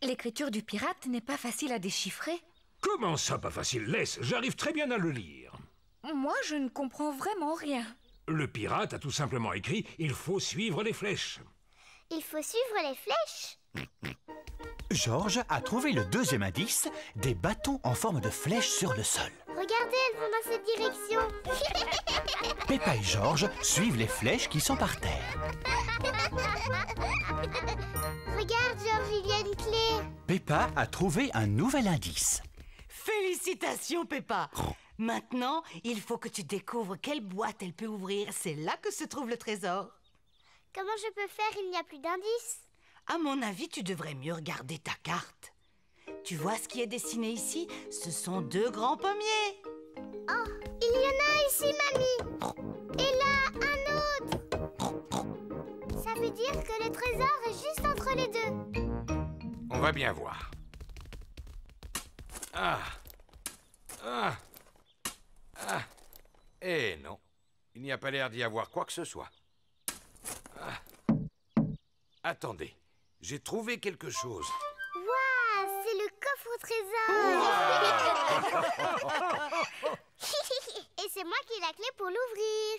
L'écriture du pirate n'est pas facile à déchiffrer. Comment ça, pas facile? Laisse, j'arrive très bien à le lire. Moi, je ne comprends vraiment rien. Le pirate a tout simplement écrit « Il faut suivre les flèches ». Il faut suivre les flèches. Georges a trouvé le deuxième indice, des bâtons en forme de flèche sur le sol. Regardez, elles vont dans cette direction. Peppa et Georges suivent les flèches qui sont par terre. Regarde, Georges, il y a une clé. Peppa a trouvé un nouvel indice. Félicitations, Peppa. Maintenant, il faut que tu découvres quelle boîte elle peut ouvrir. C'est là que se trouve le trésor. Comment je peux faire? Il n'y a plus d'indices. À mon avis, tu devrais mieux regarder ta carte. Tu vois ce qui est dessiné ici? Ce sont deux grands pommiers. Oh, il y en a un ici, mamie. Et là, un autre. Ça veut dire que le trésor est juste entre les deux. On va bien voir. Eh non, il n'y a pas l'air d'y avoir quoi que ce soit. Attendez, j'ai trouvé quelque chose. Waouh, c'est le coffre au trésor. Et c'est moi qui ai la clé pour l'ouvrir.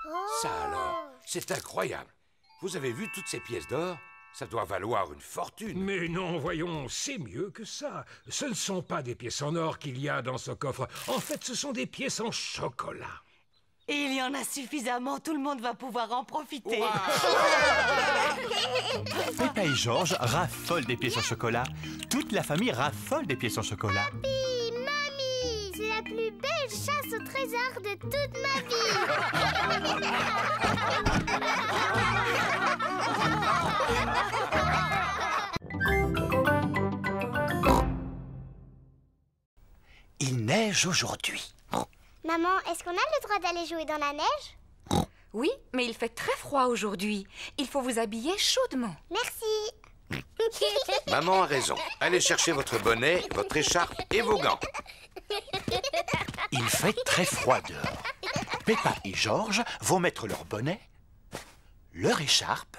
Oh. Ça alors, c'est incroyable. Vous avez vu toutes ces pièces d'or? Ça doit valoir une fortune. Mais non, voyons, c'est mieux que ça. Ce ne sont pas des pièces en or qu'il y a dans ce coffre. En fait, ce sont des pièces en chocolat. Et il y en a suffisamment, tout le monde va pouvoir en profiter. Peppa et Georges raffolent des pièces en chocolat. Toute la famille raffole des pièces en chocolat. Papi, mamie, c'est la plus belle chasse au trésor de toute ma Il neige aujourd'hui. Maman, est-ce qu'on a le droit d'aller jouer dans la neige? Oui, mais il fait très froid aujourd'hui. Il faut vous habiller chaudement. Merci. Maman a raison. Allez chercher votre bonnet, votre écharpe et vos gants. Il fait très froid dehors. Peppa et Georges vont mettre leur bonnet, leur écharpe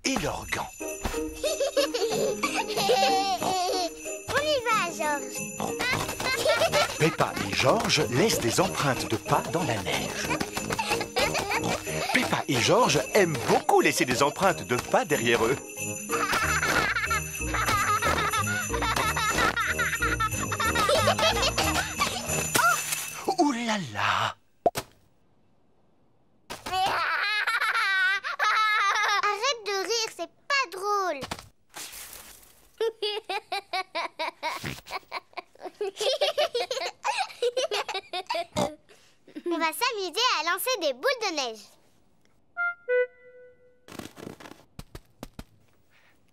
et leurs gants. On y va, Georges. Peppa et Georges laissent des empreintes de pas dans la neige. Peppa et Georges aiment beaucoup laisser des empreintes de pas derrière eux. Oh, ouh là là! Arrête de rire, c'est pas drôle. On va s'amuser à lancer des boules de neige.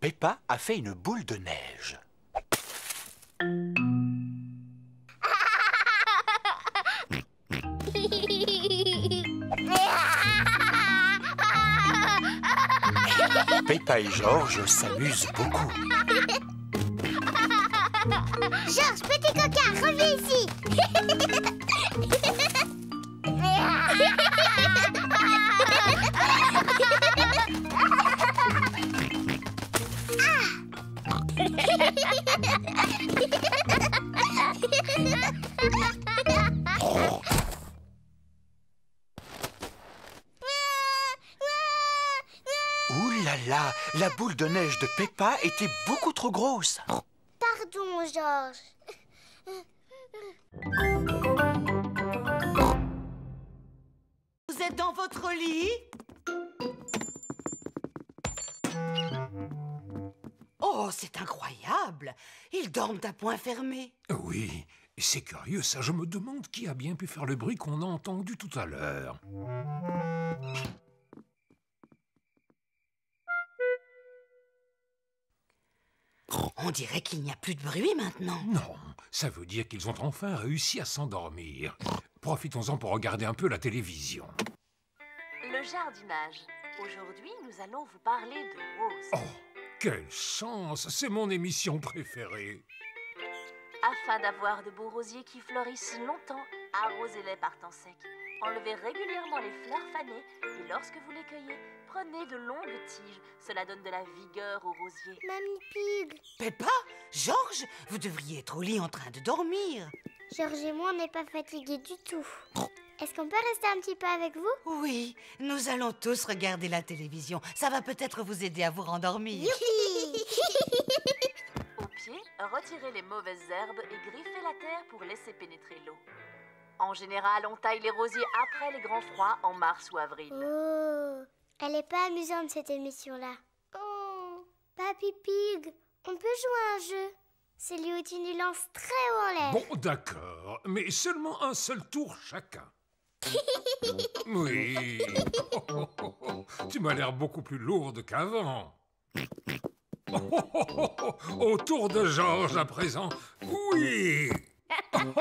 Peppa a fait une boule de neige. Peppa et Georges s'amusent beaucoup. Georges, petit coquin, reviens ici. Ouh là là, la boule de neige de Peppa était beaucoup trop grosse. Pardon, Georges. Vous êtes dans votre lit? Oh, c'est incroyable! Ils dorment à point fermé. Oui, c'est curieux ça. Je me demande qui a bien pu faire le bruit qu'on a entendu tout à l'heure. On dirait qu'il n'y a plus de bruit maintenant. Non, ça veut dire qu'ils ont enfin réussi à s'endormir. Profitons-en pour regarder un peu la télévision. Le jardinage. Aujourd'hui, nous allons vous parler de roses. Oh, quelle chance! C'est mon émission préférée. Afin d'avoir de beaux rosiers qui fleurissent longtemps, arrosez-les par temps sec. Enlevez régulièrement les fleurs fanées et lorsque vous les cueillez, prenez de longues tiges. Cela donne de la vigueur au rosier. Mamie Pig, Peppa, Georges, vous devriez être au lit en train de dormir. Georges et moi, on n'est pas fatigués du tout. Est-ce qu'on peut rester un petit peu avec vous? Oui, nous allons tous regarder la télévision. Ça va peut-être vous aider à vous rendormir. Youpi! Au pied, retirez les mauvaises herbes et griffez la terre pour laisser pénétrer l'eau. En général, on taille les rosiers après les grands froids en mars ou avril. Oh, elle est pas amusante cette émission-là. Oh, Papy Pig, on peut jouer à un jeu. Celui où tu nous lances très haut en l'air. Bon, d'accord, mais seulement un seul tour chacun. Oui. Tu m'as l'air beaucoup plus lourde qu'avant. Au tour de Georges à présent. Oui. À mon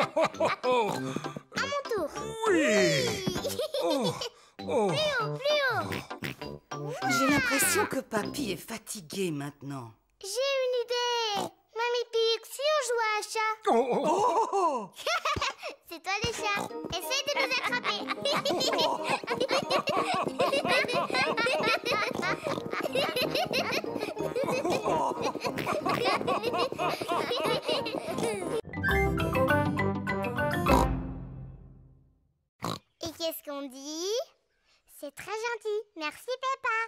tour. Oui. Oh. Plus haut. J'ai l'impression que Papy est fatigué maintenant. J'ai une idée. Mamie Pig, si on joue à un chat? Oh! C'est toi le chat. Essaye de nous attraper. Et qu'est-ce qu'on dit? C'est très gentil. Merci Peppa.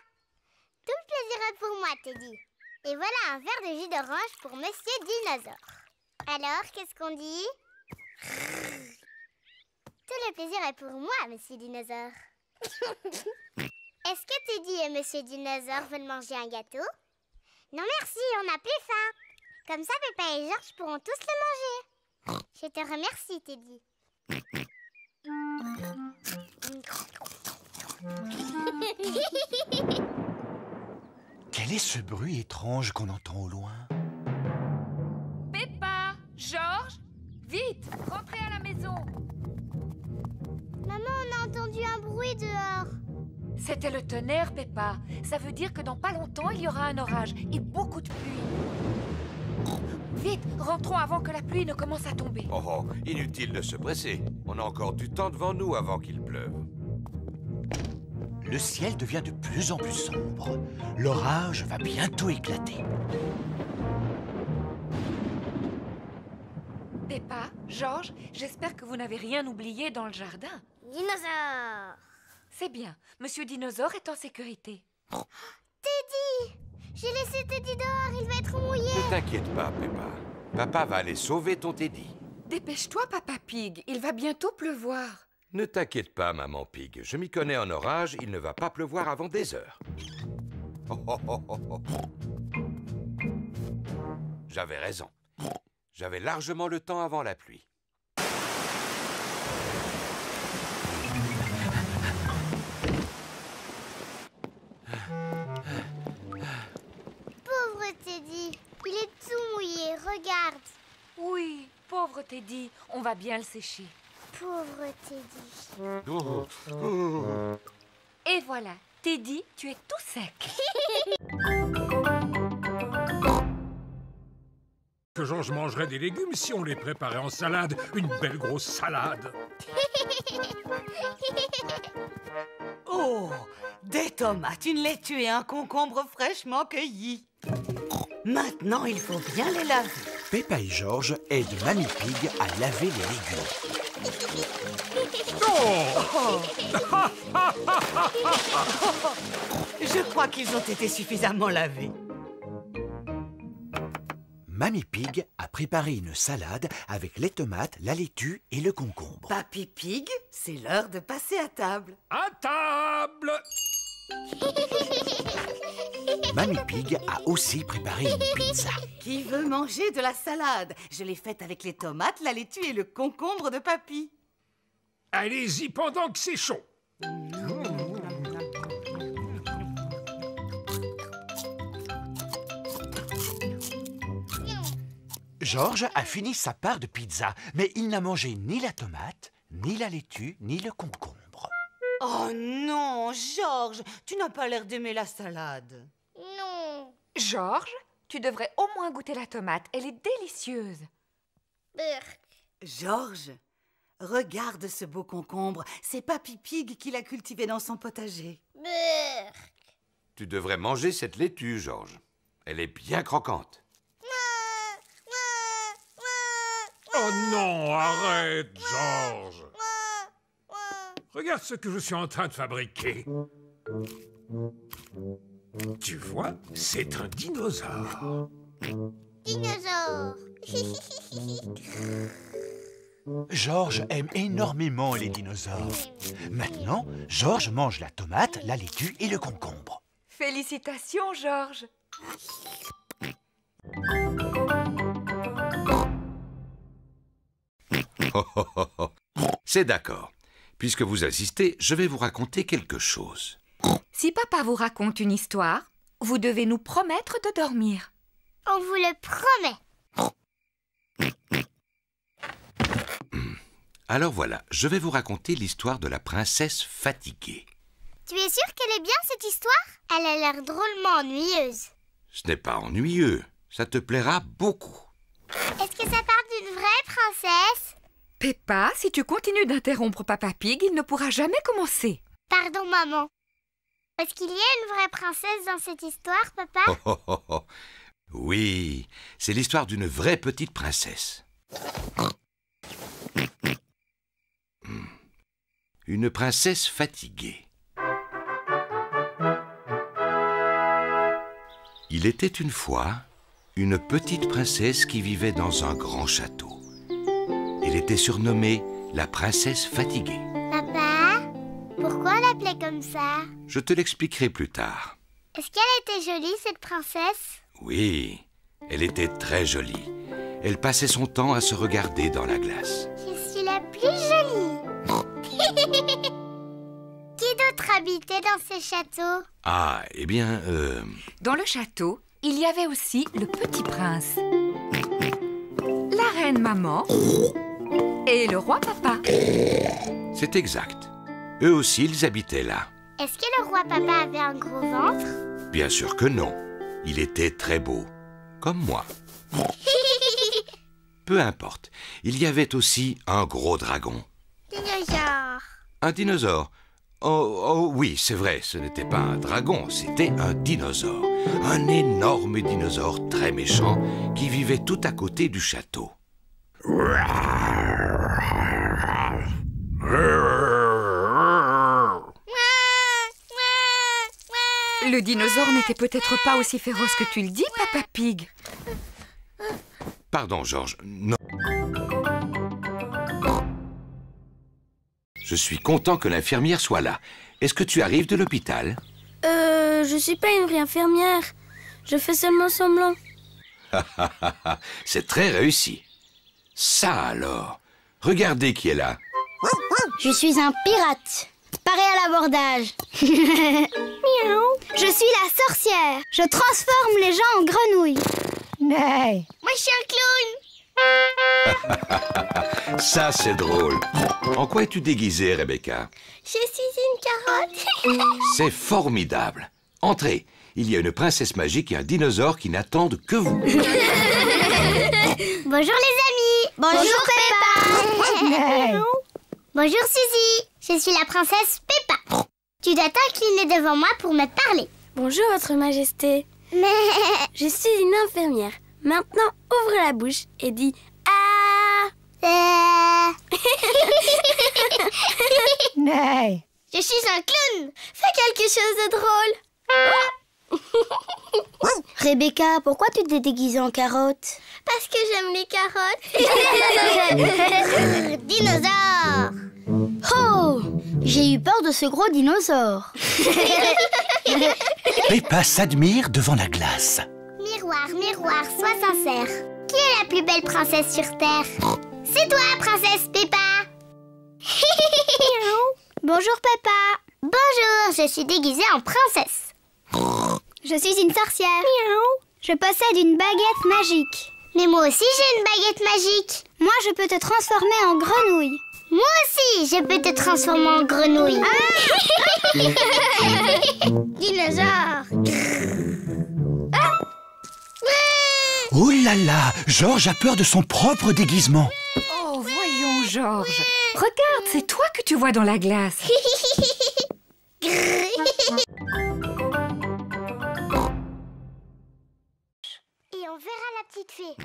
Tout le plaisir est pour moi, Teddy. Et voilà un verre de jus d'orange pour Monsieur Dinosaure. Alors, qu'est-ce qu'on dit? Tout le plaisir est pour moi, Monsieur Dinosaure. Est-ce que Teddy et Monsieur Dinosaure veulent manger un gâteau? Non merci, on n'a plus faim. Comme ça, Peppa et Georges pourront tous le manger. Je te remercie, Teddy. Quel est ce bruit étrange qu'on entend au loin? Peppa, Georges, vite, rentrez à la maison. Maman, on a entendu un bruit dehors. C'était le tonnerre, Peppa. Ça veut dire que dans pas longtemps, il y aura un orage et beaucoup de pluie. Vite, rentrons avant que la pluie ne commence à tomber. Oh, inutile de se presser. On a encore du temps devant nous avant qu'il pleuve. Le ciel devient de plus en plus sombre. L'orage va bientôt éclater. Peppa, Georges, j'espère que vous n'avez rien oublié dans le jardin. Dinosaure. C'est bien, Monsieur Dinosaure est en sécurité. Teddy! J'ai laissé Teddy dehors, il va être mouillé. Ne t'inquiète pas, Peppa. Papa va aller sauver ton Teddy. Dépêche-toi, Papa Pig, il va bientôt pleuvoir. Ne t'inquiète pas, Maman Pig. Je m'y connais en orage, il ne va pas pleuvoir avant des heures. J'avais raison. J'avais largement le temps avant la pluie. Pauvre Teddy, il est tout mouillé, regarde. Oui, pauvre Teddy, on va bien le sécher. Pauvre Teddy. Et voilà, Teddy, tu es tout sec. Que Georges mangerait des légumes si on les préparait en salade. Une belle grosse salade. Oh, des tomates, une laitue et un concombre fraîchement cueillis. Maintenant, il faut bien les laver. Peppa et Georges aident Mamie Pig à laver les légumes. Je crois qu'ils ont été suffisamment lavés. Mamie Pig a préparé une salade avec les tomates, la laitue et le concombre. Papy Pig, c'est l'heure de passer à table. À table! Mamie Pig a aussi préparé une pizza. Qui veut manger de la salade? Je l'ai faite avec les tomates, la laitue et le concombre de Papy. Allez-y pendant que c'est chaud. Georges a fini sa part de pizza, mais il n'a mangé ni la tomate, ni la laitue, ni le concombre. Oh non, Georges, tu n'as pas l'air d'aimer la salade. Non. Georges, tu devrais au moins goûter la tomate, elle est délicieuse. Burk. Georges, Regarde ce beau concombre. C'est Papy Pig qui l'a cultivé dans son potager. Brrr. Tu devrais manger cette laitue, Georges. Elle est bien croquante. Oh non, arrête, Georges. Regarde ce que je suis en train de fabriquer. Tu vois, c'est un dinosaure. Dinosaure. Georges aime énormément les dinosaures. Maintenant, Georges mange la tomate, la laitue et le concombre. Félicitations, Georges. C'est d'accord. Puisque vous assistez, je vais vous raconter quelque chose. Si papa vous raconte une histoire, vous devez nous promettre de dormir. On vous le promet. Alors voilà, je vais vous raconter l'histoire de la princesse fatiguée. Tu es sûr qu'elle est bien, cette histoire? Elle a l'air drôlement ennuyeuse. Ce n'est pas ennuyeux, ça te plaira beaucoup. Est-ce que ça parle d'une vraie princesse? Peppa, si tu continues d'interrompre Papa Pig, il ne pourra jamais commencer. Pardon, maman. Est-ce qu'il y a une vraie princesse dans cette histoire, papa? Oui, c'est l'histoire d'une vraie petite princesse. Une princesse fatiguée. Il était une fois une petite princesse qui vivait dans un grand château. Elle était surnommée la princesse fatiguée. Papa, pourquoi on l'appelait comme ça? Je te l'expliquerai plus tard. Est-ce qu'elle était jolie, cette princesse? Oui, elle était très jolie. Elle passait son temps à se regarder dans la glace. Je suis la plus jolie. Qui d'autre habitait dans ce château? Ah, eh bien, Dans le château, il y avait aussi le petit prince, la reine maman et le roi papa. c'est exact. Eux aussi, ils habitaient là. Est-ce que le roi papa avait un gros ventre? Bien sûr que non. Il était très beau, comme moi. Peu importe. Il y avait aussi un gros dragon. Dinosaure. Un dinosaure. Oh oui, c'est vrai, ce n'était pas un dragon, c'était un dinosaure. Un énorme dinosaure très méchant qui vivait tout à côté du château. Le dinosaure n'était peut-être pas aussi féroce que tu le dis, Papa Pig. Pardon, Georges, non. Je suis content que l'infirmière soit là. Est-ce que tu arrives de l'hôpital? Je suis pas une vraie infirmière. Je fais seulement semblant. C'est très réussi. Ça alors. Regardez qui est là. Je suis un pirate. Paré à l'abordage. Miaou. Je suis la sorcière. Je transforme les gens en grenouilles. Mais... Moi, je suis un clown. Ça, c'est drôle. En quoi es-tu déguisée, Rebecca? Je suis une carotte. C'est formidable. Entrez. Il y a une princesse magique et un dinosaure qui n'attendent que vous. Bonjour les amis. Bonjour Peppa. Bonjour Suzy. Je suis la princesse Peppa. Tu dois t'incliner devant moi pour me parler. Bonjour, Votre Majesté. Mais... Je suis une infirmière. Maintenant, ouvre la bouche et dis « Ah !» Je suis un clown. Fais quelque chose de drôle. Rebecca, pourquoi tu t'es déguisée en carotte? Parce que j'aime les carottes. Dinosaure. Oh, j'ai eu peur de ce gros dinosaure. Peppa s'admire devant la glace. Miroir, miroir, sois sincère. Qui est la plus belle princesse sur Terre? C'est toi, princesse Peppa. Bonjour Peppa. Bonjour, je suis déguisée en princesse. Je suis une sorcière. Je possède une baguette magique. Mais moi aussi j'ai une baguette magique. Moi je peux te transformer en grenouille. Moi aussi je peux te transformer en grenouille. Dinosaure. Oh là là, Georges a peur de son propre déguisement. Oh, voyons, Georges. Regarde, c'est toi que tu vois dans la glace. Et on verra la petite fée.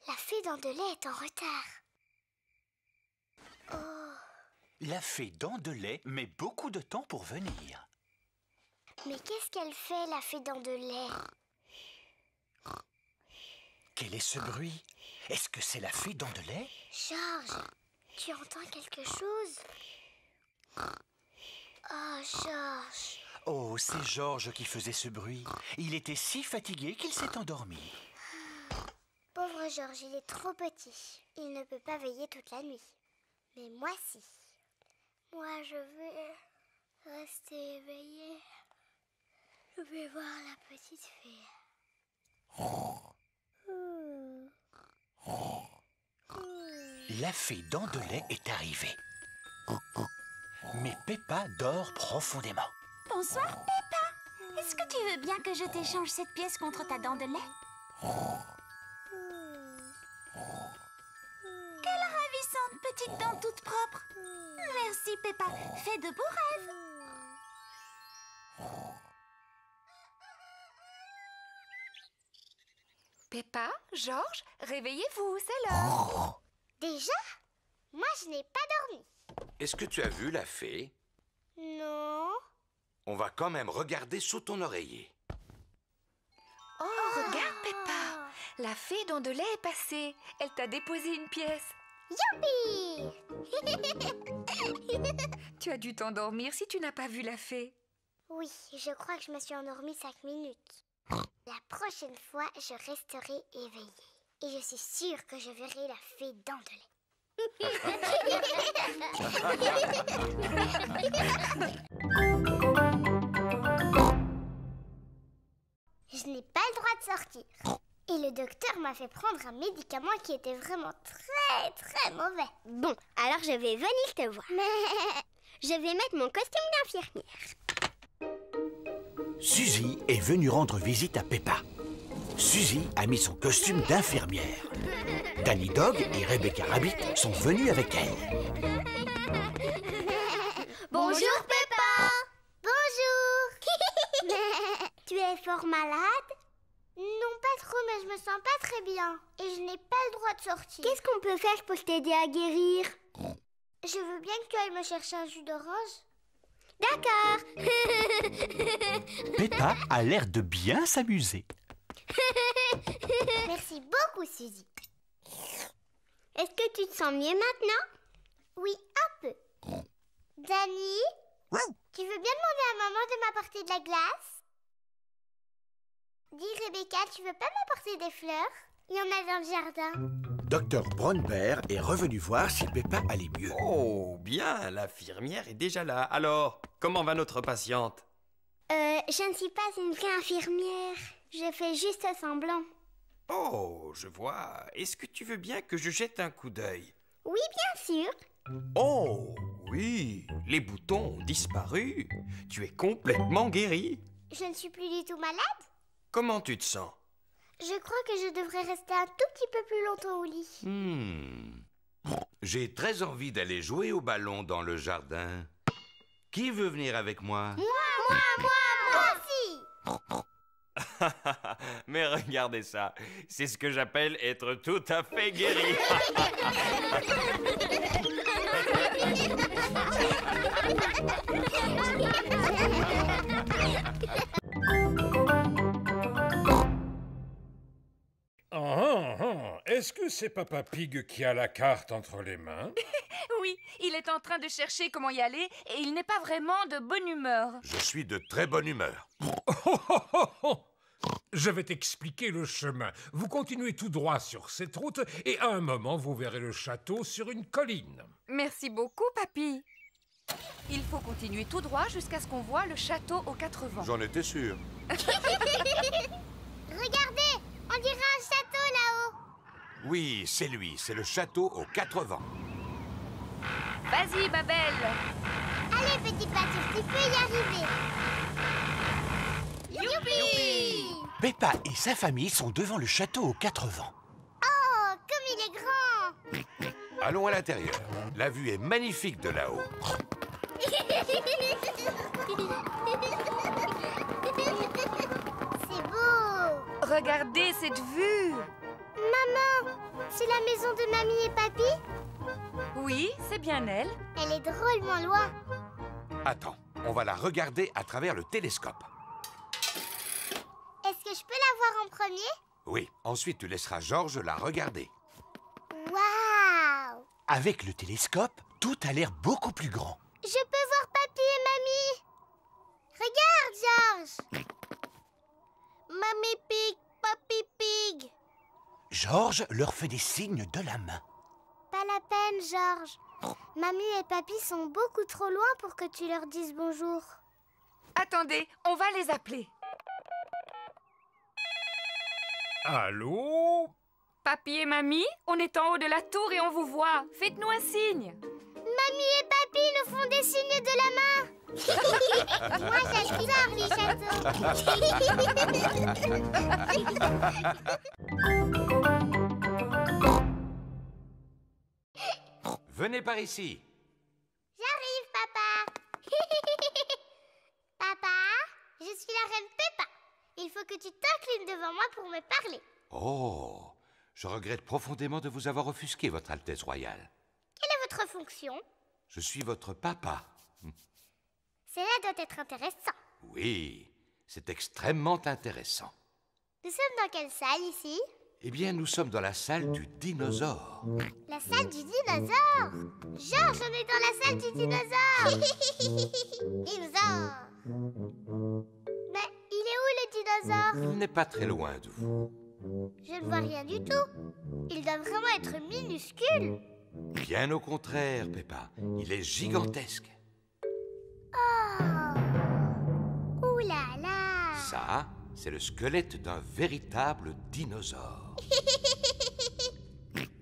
La fée dents de lait est en retard. Oh. La fée dents de lait met beaucoup de temps pour venir. Mais qu'est-ce qu'elle fait, la fée dents de lait? Quel est ce bruit? Est-ce que c'est la fée dents de lait? Georges, tu entends quelque chose? Oh, Georges. Oh, c'est Georges qui faisait ce bruit. Il était si fatigué qu'il s'est endormi. Pauvre Georges, il est trop petit. Il ne peut pas veiller toute la nuit. Mais moi, si. Moi, je vais rester éveillée. Je vais voir la petite fée. La fée dents de lait est arrivée. Mais Peppa dort profondément. Bonsoir, Peppa. Est-ce que tu veux bien que je t'échange cette pièce contre ta dent de lait? Quelle ravissante petite dent toute propre. Merci, Peppa. Fais de beaux rêves. Peppa, Georges, réveillez-vous, c'est l'heure. Déjà? Moi, je n'ai pas dormi. Est-ce que tu as vu la fée? Non. On va quand même regarder sous ton oreiller. Oh, regarde, Peppa. La fée dents de lait est passée. Elle t'a déposé une pièce. Youpi! Tu as dû t'endormir si tu n'as pas vu la fée. Oui, je crois que je me suis endormie 5 minutes. La prochaine fois, je resterai éveillée. Et je suis sûre que je verrai la fée dents de lait. Je n'ai pas le droit de sortir. Et le docteur m'a fait prendre un médicament qui était vraiment très mauvais. Bon, alors je vais venir te voir. Mais je vais mettre mon costume d'infirmière. Suzy est venue rendre visite à Peppa. Suzy a mis son costume d'infirmière. Danny Dog et Rebecca Rabbit sont venus avec elle. Bonjour Peppa. Bonjour. Tu es fort malade? Non, pas trop, mais je me sens pas très bien. Et je n'ai pas le droit de sortir. Qu'est-ce qu'on peut faire pour t'aider à guérir? Je veux bien que tu ailles me chercher un jus d'orange. D'accord. Peppa a l'air de bien s'amuser. Merci beaucoup, Suzy. Est-ce que tu te sens mieux maintenant? Oui, un peu. Danny, tu veux bien demander à maman de m'apporter de la glace? Dis, Rebecca, tu veux pas m'apporter des fleurs? Il y en a dans le jardin. Dr Brown Bear est revenu voir si Peppa allait mieux. Oh, bien, l'infirmière est déjà là. Alors, comment va notre patiente? Je ne suis pas une vraie infirmière. Je fais juste semblant. Oh, je vois. Est-ce que tu veux bien que je jette un coup d'œil? Oui, bien sûr. Oh, oui, les boutons ont disparu. Tu es complètement guérie. Je ne suis plus du tout malade. Comment tu te sens? Je crois que je devrais rester un tout petit peu plus longtemps au lit. J'ai très envie d'aller jouer au ballon dans le jardin. Qui veut venir avec moi? Moi aussi. Mais regardez ça, c'est ce que j'appelle être tout à fait guéri. Est-ce que c'est Papa Pig qui a la carte entre les mains? Oui, il est en train de chercher comment y aller et il n'est pas vraiment de bonne humeur. Je suis de très bonne humeur. Je vais t'expliquer le chemin. Vous continuez tout droit sur cette route et à un moment, vous verrez le château sur une colline. Merci beaucoup, Papy. Il faut continuer tout droit jusqu'à ce qu'on voit le château aux 4 vents. J'en étais sûr. Regardez, on dirait un château là-haut. Oui, c'est lui, c'est le château aux 4 vents. Vas-y, Babel. Allez, petit pâteau, tu peux y arriver. Youpi! Peppa et sa famille sont devant le château aux 4 vents. Oh, comme il est grand! Allons à l'intérieur. La vue est magnifique de là-haut. C'est beau! Regardez cette vue! Maman, c'est la maison de Mamie et Papy? Oui, c'est bien elle. Elle est drôlement loin. Attends, on va la regarder à travers le télescope. Est-ce que je peux la voir en premier? Oui, ensuite tu laisseras Georges la regarder. Waouh! Avec le télescope, tout a l'air beaucoup plus grand. Je peux voir Papy et Mamie. Regarde, Georges. Mamie Pig, Papy Pig. Georges leur fait des signes de la main. Pas la peine, Georges. Mamie et Papy sont beaucoup trop loin pour que tu leur dises bonjour. Attendez, on va les appeler. Allô? Papy et Mamie, on est en haut de la tour et on vous voit. Faites-nous un signe. Mamie et Papy nous font des signes de la main. Moi, j'adore les châteaux. Venez par ici. J'arrive, papa. Papa, je suis la reine Peppa. Il faut que tu t'inclines devant moi pour me parler. Oh, je regrette profondément de vous avoir offusqué, Votre Altesse Royale. Quelle est votre fonction? Je suis votre papa. Cela doit être intéressant. Oui, c'est extrêmement intéressant. Nous sommes dans quelle salle ici? Eh bien, nous sommes dans la salle du dinosaure. La salle du dinosaure. Georges, on est dans la salle du dinosaure. Dinosaure. Mais il est où le dinosaure? Il n'est pas très loin de vous. Je ne vois rien du tout. Il doit vraiment être minuscule. Bien au contraire, Peppa. Il est gigantesque. Oh. Ouh là là. Ça, c'est le squelette d'un véritable dinosaure.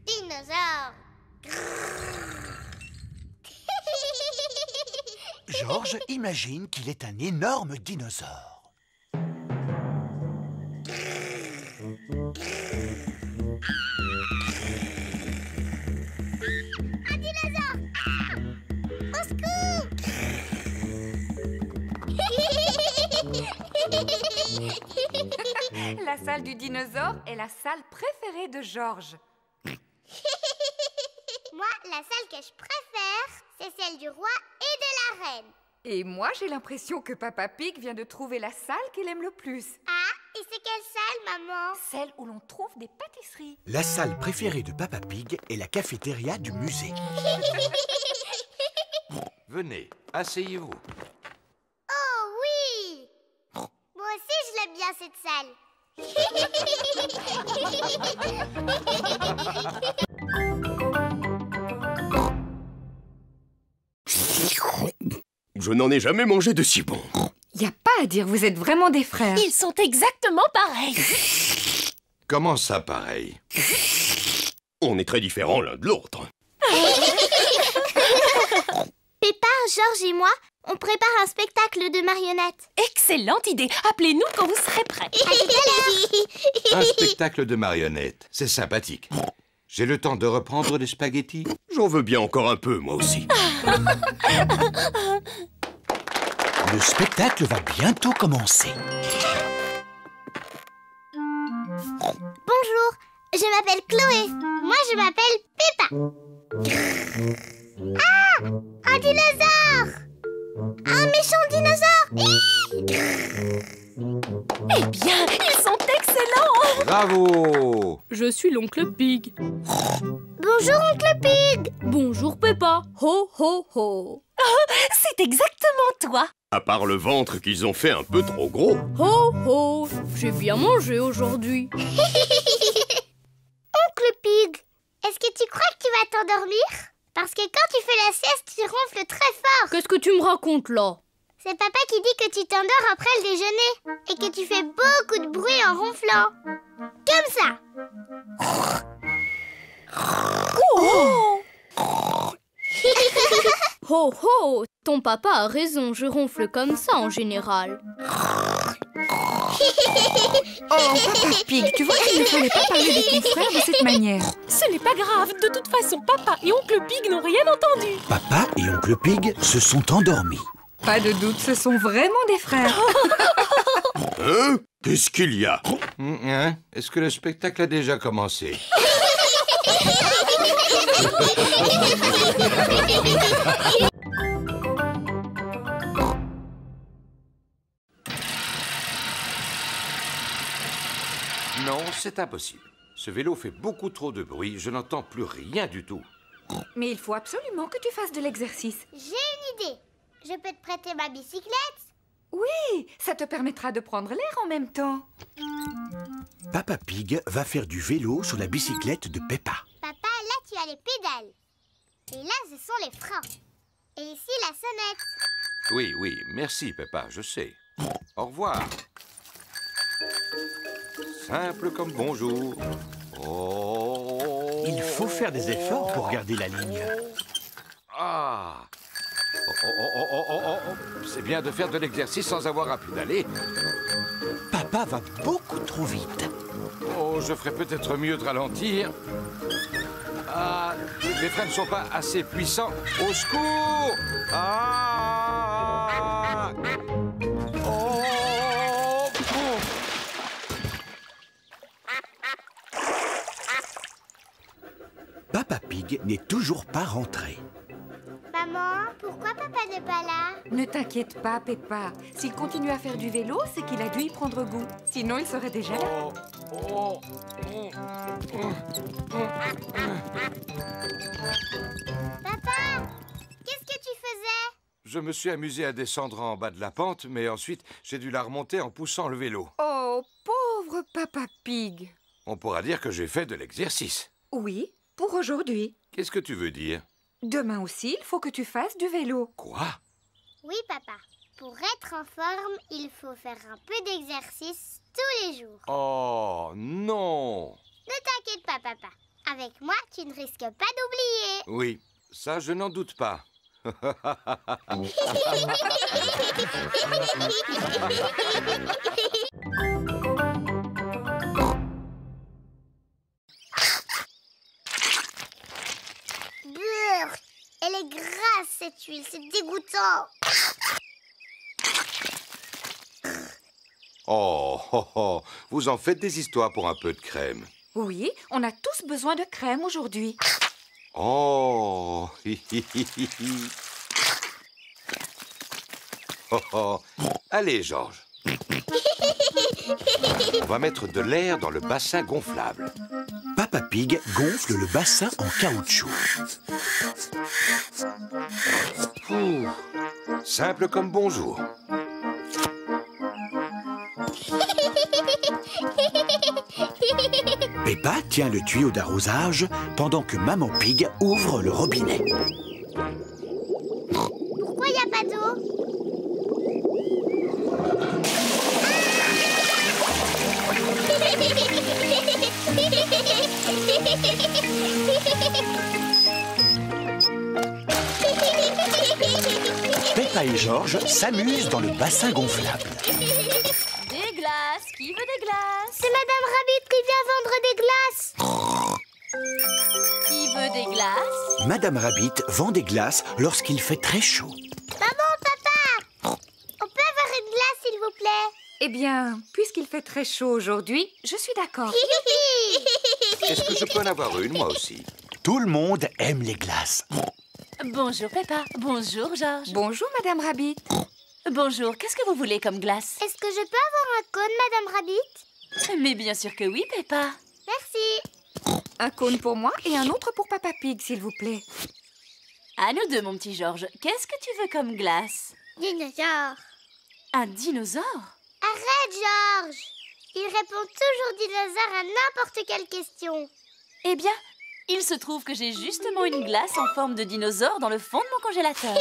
Dinosaure. Georges imagine qu'il est un énorme dinosaure. Un dinosaure. Au secours. La salle du dinosaure est la salle préférée de Georges. Moi, la salle que je préfère, c'est celle du roi et de la reine. Et moi, j'ai l'impression que Papa Pig vient de trouver la salle qu'il aime le plus. Ah, et c'est quelle salle, maman? Celle où l'on trouve des pâtisseries. La salle préférée de Papa Pig est la cafétéria du musée. Venez, asseyez-vous. Oh oui! Moi aussi, je l'aime bien, cette salle. Je n'en ai jamais mangé de si bon. Y a pas à dire, vous êtes vraiment des frères. Ils sont exactement pareils. Comment ça, pareil? On est très différents l'un de l'autre. Peppa, Georges et moi, on prépare un spectacle de marionnettes. Excellente idée. Appelez-nous quand vous serez prêts. À tout à l'heure. Un spectacle de marionnettes, c'est sympathique. J'ai le temps de reprendre les spaghettis? J'en veux bien encore un peu, moi aussi. Le spectacle va bientôt commencer. Bonjour, je m'appelle Chloé. Moi, je m'appelle Peppa. Ah, un dinosaure! Un méchant dinosaure! Eh bien, ils sont excellents. Bravo! Je suis l'oncle Pig. Bonjour, oncle Pig. Bonjour, Peppa. Ho, ho, ho. C'est exactement toi. À part le ventre qu'ils ont fait un peu trop gros. Ho, ho. J'ai bien mangé aujourd'hui. Oncle Pig, est-ce que tu crois que tu vas t'endormir? Parce que quand tu fais la sieste, tu ronfles très fort. Qu'est-ce que tu me racontes là? C'est papa qui dit que tu t'endors après le déjeuner et que tu fais beaucoup de bruit en ronflant. Comme ça. Oh! Ho, ho. Ton papa a raison, je ronfle comme ça en général. Oh, Papa Pig, tu vois qu'il ne fallait pas parler de ton frère de cette manière. Ce n'est pas grave, de toute façon, Papa et Oncle Pig n'ont rien entendu. Papa et Oncle Pig se sont endormis. Pas de doute, ce sont vraiment des frères. Hein? Qu'est-ce qu'il y a? Hein? Est-ce que le spectacle a déjà commencé? Non, c'est impossible. Ce vélo fait beaucoup trop de bruit, je n'entends plus rien du tout. Mais il faut absolument que tu fasses de l'exercice. J'ai une idée. Je peux te prêter ma bicyclette? Oui, ça te permettra de prendre l'air en même temps. Papa Pig va faire du vélo sur la bicyclette de Peppa. Papa, là tu as les pédales. Et là ce sont les freins. Et ici la sonnette. Oui, oui, merci Peppa, je sais. Au revoir. Simple comme bonjour. Oh. Il faut faire des efforts pour garder la ligne. Ah. Oh. C'est bien de faire de l'exercice sans avoir à pédaler. Papa va beaucoup trop vite. Oh, je ferais peut-être mieux de ralentir. Ah, les freins ne sont pas assez puissants. Au secours! Ah! Oh! Papa Pig n'est toujours pas rentré. Maman, pourquoi papa n'est pas là? Ne t'inquiète pas, Peppa. S'il continue à faire du vélo, c'est qu'il a dû y prendre goût. Sinon, il serait déjà là. Papa, qu'est-ce que tu faisais? Je me suis amusé à descendre en bas de la pente, mais ensuite, j'ai dû la remonter en poussant le vélo. Oh, pauvre Papa Pig. On pourra dire que j'ai fait de l'exercice. Oui, pour aujourd'hui. Qu'est-ce que tu veux dire? Demain aussi, il faut que tu fasses du vélo. Quoi? Oui, papa. Pour être en forme, il faut faire un peu d'exercice tous les jours. Oh, non! Ne t'inquiète pas, papa. Avec moi, tu ne risques pas d'oublier. Oui, ça, je n'en doute pas. Brrr, elle est grasse cette huile, c'est dégoûtant. Oh, vous en faites des histoires pour un peu de crème. Oui, on a tous besoin de crème aujourd'hui. Oh, Allez, Georges. On va mettre de l'air dans le bassin gonflable. Papa Pig gonfle le bassin en caoutchouc. Ouh, simple comme bonjour. Peppa tient le tuyau d'arrosage pendant que Maman Pig ouvre le robinet. Pourquoi il n'y a pas d'eau? Peppa et Georges s'amusent dans le bassin gonflable. Des glaces. Qui veut des glaces? C'est Madame Rabbit qui vient vendre des glaces. Qui veut des glaces? Madame Rabbit vend des glaces lorsqu'il fait très chaud. Maman, papa, on peut avoir une glace, s'il vous plaît? Eh bien, puisqu'il fait très chaud aujourd'hui, je suis d'accord. Est-ce que je peux en avoir une, moi aussi? Tout le monde aime les glaces. Bonjour Peppa. Bonjour Georges. Bonjour Madame Rabbit. Bonjour, qu'est-ce que vous voulez comme glace? Est-ce que je peux avoir un cône, Madame Rabbit? Mais bien sûr que oui, Peppa. Merci. Un cône pour moi et un autre pour Papa Pig, s'il vous plaît. À nous deux, mon petit Georges. Qu'est-ce que tu veux comme glace? Dinosaure. Un dinosaure? Arrête, Georges. Il répond toujours dinosaure à n'importe quelle question. Eh bien, il se trouve que j'ai justement une glace en forme de dinosaure dans le fond de mon congélateur.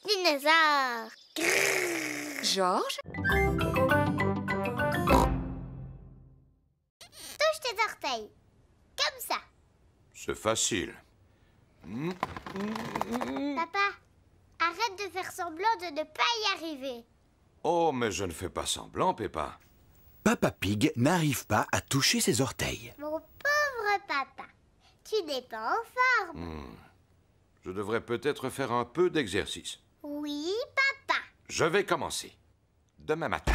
Dinosaure. Georges? Touche tes orteils. Comme ça. C'est facile. Papa, arrête de faire semblant de ne pas y arriver. Oh, mais je ne fais pas semblant, Peppa. Papa Pig n'arrive pas à toucher ses orteils. Mon pauvre papa, tu n'es pas en forme. Je devrais peut-être faire un peu d'exercice. Oui, papa. Je vais commencer. Demain matin.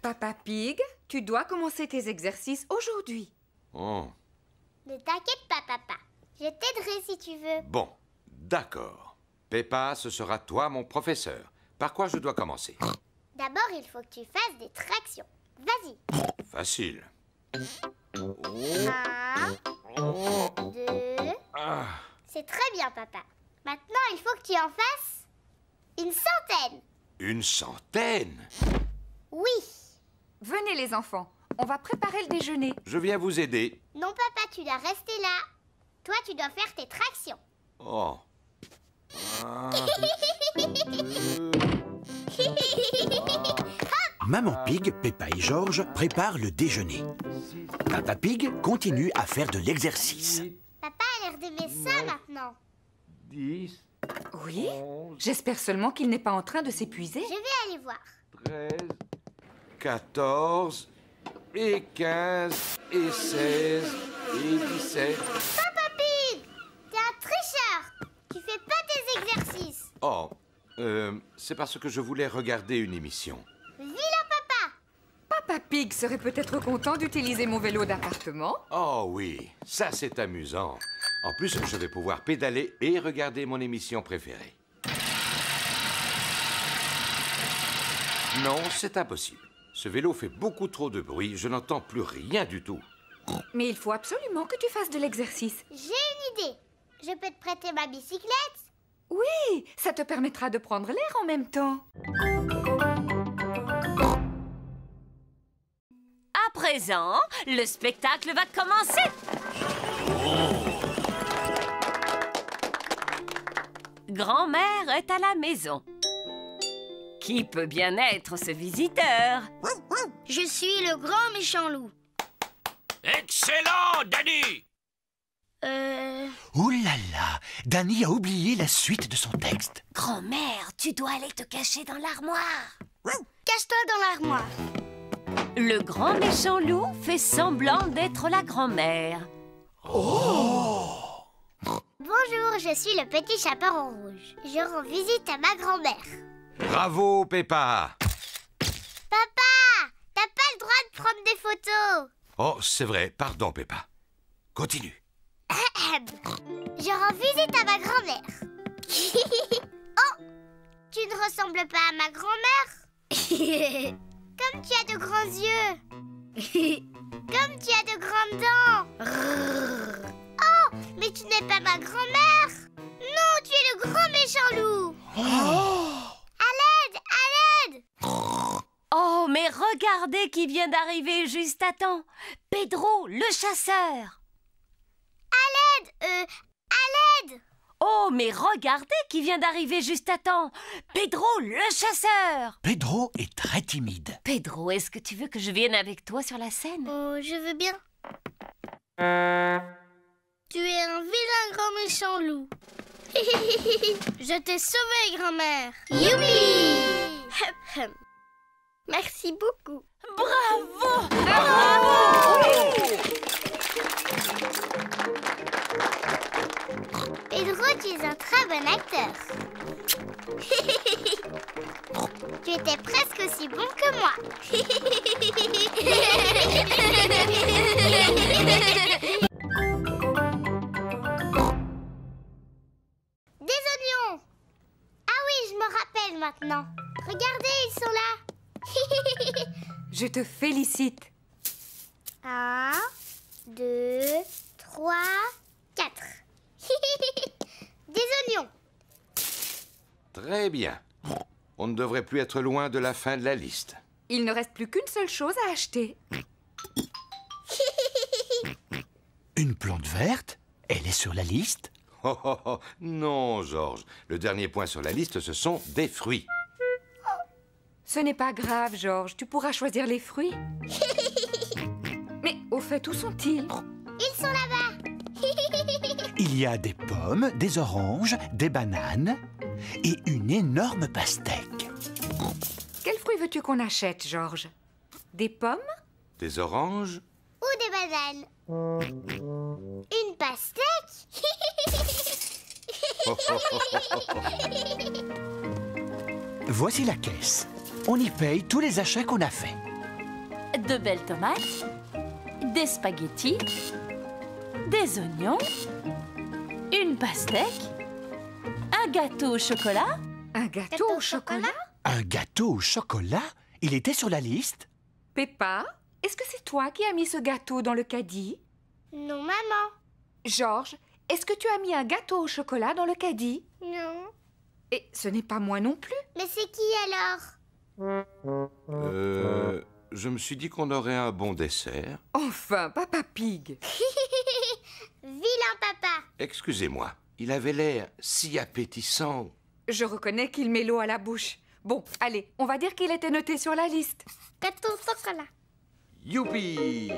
Papa Pig, tu dois commencer tes exercices aujourd'hui. Oh, Ne t'inquiète pas, papa. Je t'aiderai si tu veux. bon, d'accord. Peppa, ce sera toi mon professeur. Par quoi je dois commencer? D'abord, il faut que tu fasses des tractions. Vas-y. Facile. 1, 2... Ah, C'est très bien, papa. Maintenant, il faut que tu en fasses une centaine. une centaine? Oui. Venez les enfants, on va préparer le déjeuner. Je viens vous aider. Non, papa, tu dois rester là. Toi, tu dois faire tes tractions. Oh. Ah. Maman Pig, Peppa et George préparent le déjeuner. Papa Pig continue à faire de l'exercice. Papa a l'air d'aimer ça maintenant. 10, Oui? J'espère seulement qu'il n'est pas en train de s'épuiser. Je vais aller voir. 13, 14, et 15, et 16, et 17. Papa Pig, t'es un tricheur. Tu fais pas tes exercices. Oh, c'est parce que je voulais regarder une émission. Vilain papa. Papa Pig serait peut-être content d'utiliser mon vélo d'appartement. Oh oui, ça c'est amusant. En plus, je vais pouvoir pédaler et regarder mon émission préférée. Non, c'est impossible. Ce vélo fait beaucoup trop de bruit, je n'entends plus rien du tout. Mais il faut absolument que tu fasses de l'exercice. J'ai une idée. Je peux te prêter ma bicyclette? Oui, ça te permettra de prendre l'air en même temps. À présent, le spectacle va commencer. Grand-mère est à la maison. Qui peut bien être ce visiteur? Je suis le grand méchant loup. Excellent, Danny! Ouh là là, Danny a oublié la suite de son texte. Grand-mère, tu dois aller te cacher dans l'armoire. Cache-toi dans l'armoire. Le grand méchant loup fait semblant d'être la grand-mère. Bonjour, je suis le petit chaperon rouge. Je rends visite à ma grand-mère. Bravo, Peppa! Papa, t'as pas le droit de prendre des photos. Oh, c'est vrai, pardon, Peppa. Continue. Je rends visite à ma grand-mère. Oh, tu ne ressembles pas à ma grand-mère? Comme tu as de grands yeux. Comme tu as de grandes dents. Oh, mais tu n'es pas ma grand-mère. Non, tu es le grand méchant loup. À l'aide, à l'aide. Oh, mais regardez qui vient d'arriver juste à temps. Pedro, le chasseur. À l'aide. Oh, mais regardez qui vient d'arriver juste à temps. Pedro, le chasseur. Pedro est très timide. Pedro, est-ce que tu veux que je vienne avec toi sur la scène? Oh, je veux bien. Tu es un vilain grand méchant loup. Je t'ai sauvé, grand-mère. Youpi! Merci beaucoup. Bravo! Pedro, tu es un très bon acteur. Tu étais presque aussi bon que moi. Des oignons. Ah oui, je me rappelle maintenant. Regardez, ils sont là. Je te félicite. 1, 2, 3, 4. Des oignons. Très bien. On ne devrait plus être loin de la fin de la liste. Il ne reste plus qu'une seule chose à acheter. Une plante verte? Elle est sur la liste? Oh, oh, oh. Non, George. Le dernier point sur la liste, ce sont des fruits. Ce n'est pas grave, George. Tu pourras choisir les fruits. Mais au fait, où sont-ils? Ils sont là-bas. Il y a des pommes, des oranges, des bananes et une énorme pastèque. Quel fruit veux-tu veux-tu qu'on achète, Georges? Des pommes? Des oranges? Ou des bananes? Une pastèque? Voici la caisse. On y paye tous les achats qu'on a faits. De belles tomates, des spaghettis, des oignons, une pastèque, un gâteau au chocolat. Un gâteau au chocolat? Un gâteau au chocolat? Il était sur la liste? Peppa, est-ce que c'est toi qui as mis ce gâteau dans le caddie? Non, maman. Georges, est-ce que tu as mis un gâteau au chocolat dans le caddie? Non. Et ce n'est pas moi non plus. Mais c'est qui alors? Je me suis dit qu'on aurait un bon dessert. Enfin, Papa Pig. Vilain papa. Excusez-moi, il avait l'air si appétissant. Je reconnais qu'il met l'eau à la bouche. Bon, allez, on va dire qu'il était noté sur la liste. Gâteau au chocolat. Youpi!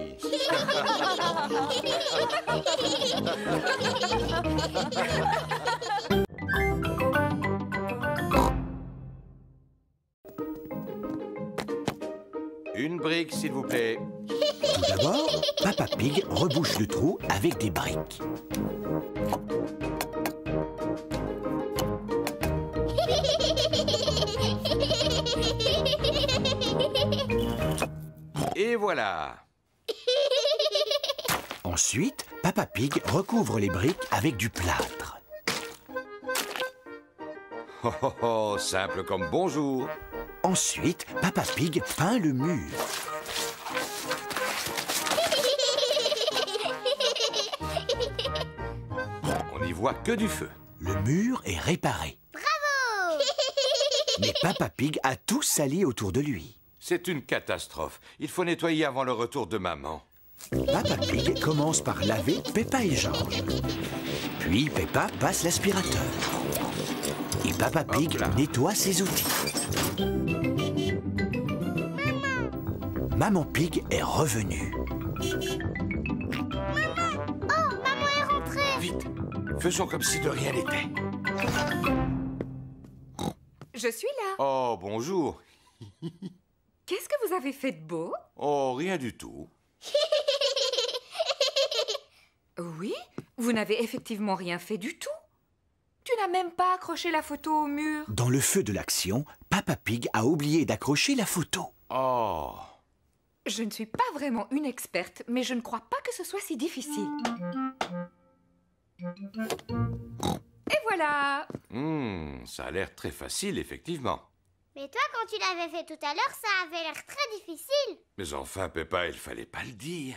Une brique, s'il vous plaît. Tout d'abord, Papa Pig rebouche le trou avec des briques. Et voilà. Ensuite, Papa Pig recouvre les briques avec du plâtre. Oh, oh, oh, simple comme bonjour. Ensuite, Papa Pig peint le mur. On n'y voit que du feu. Le mur est réparé. Bravo! Mais Papa Pig a tout sali autour de lui. C'est une catastrophe. Il faut nettoyer avant le retour de maman. Papa Pig commence par laver Peppa et Georges. Puis Peppa passe l'aspirateur. Et Papa Pig nettoie ses outils. Maman Pig est revenue. Oh, maman est rentrée. Vite, faisons comme si de rien n'était. Je suis là. Oh, bonjour. Qu'est-ce que vous avez fait de beau? Oh, rien du tout. Oui, vous n'avez effectivement rien fait du tout. Tu n'as même pas accroché la photo au mur. Dans le feu de l'action, Papa Pig a oublié d'accrocher la photo. Oh. Je ne suis pas vraiment une experte, mais je ne crois pas que ce soit si difficile. Et voilà! Ça a l'air très facile, effectivement. Mais toi, quand tu l'avais fait tout à l'heure, ça avait l'air très difficile. Mais enfin, Peppa, il fallait pas le dire.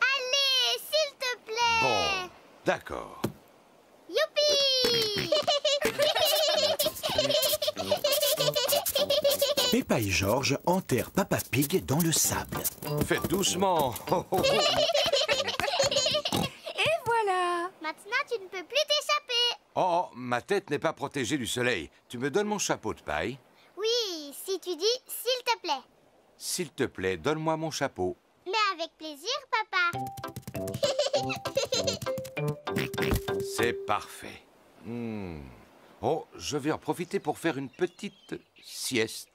Allez, s'il te plaît. Bon, d'accord. Youpi! Peppa et Georges enterrent Papa Pig dans le sable. Faites doucement. Et voilà! Maintenant, tu ne peux plus t'échapper. Oh, ma tête n'est pas protégée du soleil. Tu me donnes mon chapeau de paille? Oui, si tu dis « s'il te plaît ». S'il te plaît, donne-moi mon chapeau. Mais avec plaisir, papa. C'est parfait. Oh, je vais en profiter pour faire une petite sieste.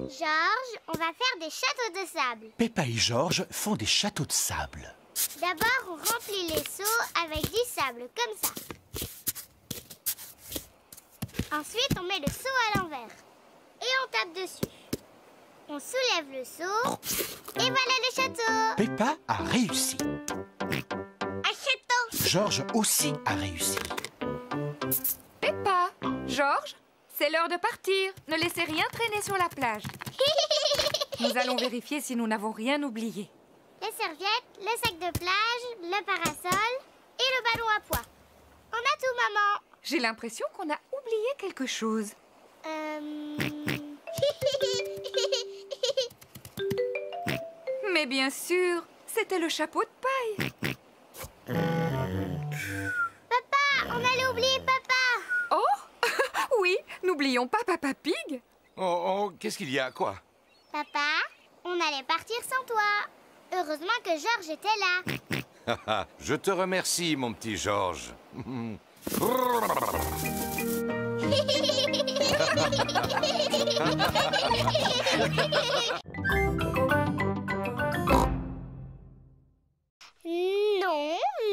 Georges, on va faire des châteaux de sable. Peppa et Georges font des châteaux de sable. D'abord, on remplit les seaux avec du sable, comme ça. Ensuite, on met le seau à l'envers. Et on tape dessus. On soulève le seau. Et voilà le château. Peppa a réussi. Un château. Georges aussi a réussi. Peppa, Georges, c'est l'heure de partir. Ne laissez rien traîner sur la plage. Nous allons vérifier si nous n'avons rien oublié. Les serviettes, le sac de plage, le parasol et le ballon à pois. On a tout, maman. J'ai l'impression qu'on a oublié quelque chose. Mais bien sûr, c'était le chapeau de paille. Papa, on allait oublier papa. Oh, oui, n'oublions pas Papa Pig. Oh, Oh, qu'est-ce qu'il y a, quoi? Papa, on allait partir sans toi. Heureusement que Georges était là. Je te remercie, mon petit Georges. Non,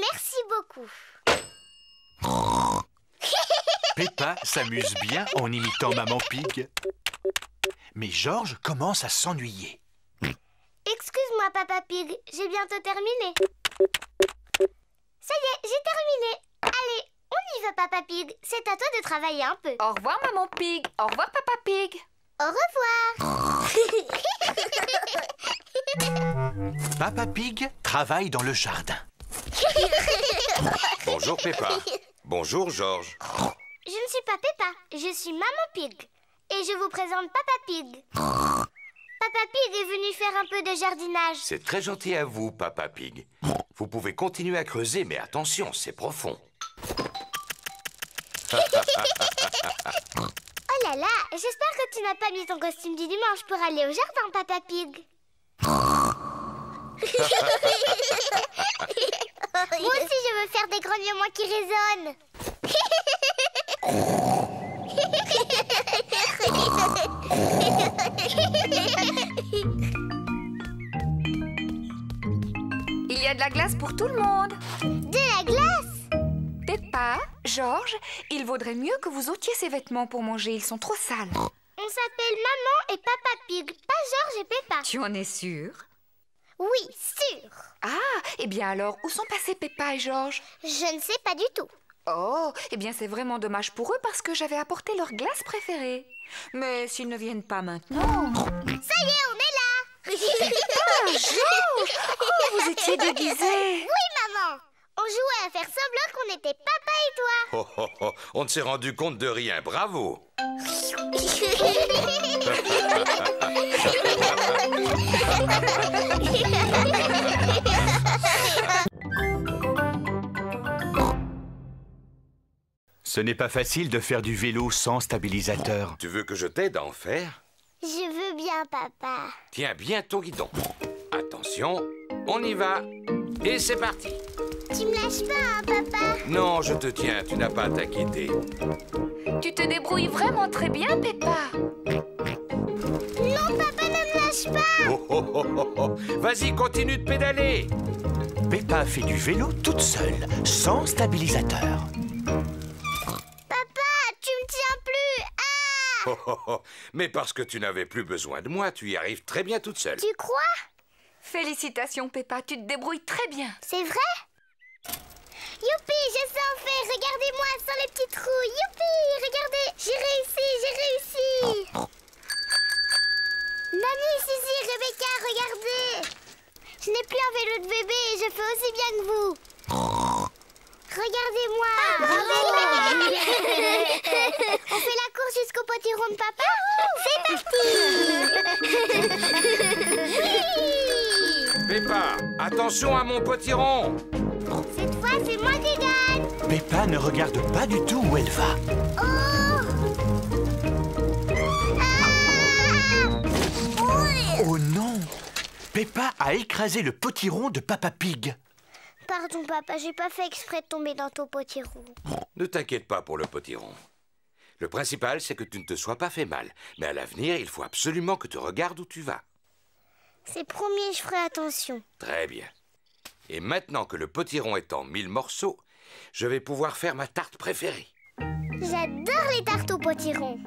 merci beaucoup. Peppa s'amuse bien en imitant Maman Pig. Mais Georges commence à s'ennuyer. Excuse-moi, Papa Pig, j'ai bientôt terminé. Ça y est, j'ai terminé. Allez, on y va, Papa Pig. C'est à toi de travailler un peu. Au revoir, Maman Pig. Au revoir, Papa Pig. Au revoir. Papa Pig travaille dans le jardin. Bonjour, Peppa. Bonjour, Georges. Je ne suis pas Peppa, je suis Maman Pig. Et je vous présente Papa Pig. Papa Pig est venu faire un peu de jardinage. C'est très gentil à vous, Papa Pig. Vous pouvez continuer à creuser, mais attention, c'est profond. Oh là là, j'espère que tu n'as pas mis ton costume du dimanche pour aller au jardin, Papa Pig. Moi aussi, je veux faire des grognements qui résonnent. Il y a de la glace pour tout le monde. De la glace? Peppa, Georges, il vaudrait mieux que vous ôtiez ces vêtements pour manger. Ils sont trop sales. On s'appelle Maman et Papa Pig, pas Georges et Peppa. Tu en es sûre? Oui, sûr. Ah, eh bien alors, où sont passés Peppa et Georges? Je ne sais pas du tout. Oh, eh bien c'est vraiment dommage pour eux parce que j'avais apporté leur glace préférée. Mais s'ils ne viennent pas maintenant... Ça y est, on est là. Ah, Georges! Oh, vous étiez déguisés. Oui, maman. On jouait à faire semblant qu'on était papa et toi. Oh, oh, oh, on ne s'est rendu compte de rien, bravo. Ce n'est pas facile de faire du vélo sans stabilisateur. Tu veux que je t'aide à en faire? Je veux bien, papa. Tiens bien ton guidon. Attention, on y va. Et c'est parti. Tu me lâches pas, hein, papa? Non, je te tiens, tu n'as pas à t'inquiéter. Tu te débrouilles vraiment très bien, Peppa. Non, papa, ne me lâche pas. Oh, oh, oh, oh, oh. Vas-y, continue de pédaler. Peppa fait du vélo toute seule, sans stabilisateur. Papa, tu me tiens plus. Ah! Oh, oh, oh. Mais parce que tu n'avais plus besoin de moi, tu y arrives très bien toute seule. Tu crois? Félicitations, Peppa, tu te débrouilles très bien. C'est vrai? Youpi, je sais en faire. Regardez-moi sans les petits trous. Youpi, regardez, j'ai réussi, j'ai réussi. Mamie, Suzy, Rebecca, regardez. Je n'ai plus un vélo de bébé et je fais aussi bien que vous. Regardez-moi. On fait la course jusqu'au potiron de papa? C'est parti. Oui. Peppa, attention à mon potiron. Cette fois, c'est moi qui gagne. Peppa ne regarde pas du tout où elle va. Oh! Oh non! Peppa a écrasé le potiron de Papa Pig. Pardon, papa, j'ai pas fait exprès de tomber dans ton potiron. Ne t'inquiète pas pour le potiron. Le principal, c'est que tu ne te sois pas fait mal. Mais à l'avenir, il faut absolument que tu regardes où tu vas. C'est promis, je ferai attention. Très bien. Et maintenant que le potiron est en 1000 morceaux, je vais pouvoir faire ma tarte préférée. J'adore les tartes au potiron.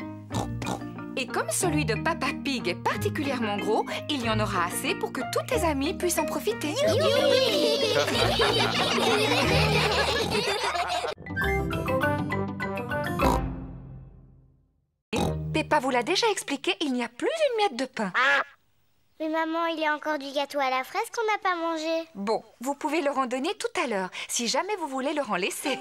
Et comme celui de Papa Pig est particulièrement gros, il y en aura assez pour que tous tes amis puissent en profiter. Peppa vous l'a déjà expliqué, il n'y a plus une miette de pain. Mais maman, il y a encore du gâteau à la fraise qu'on n'a pas mangé. Bon, vous pouvez leur en donner tout à l'heure, si jamais vous voulez leur en laisser.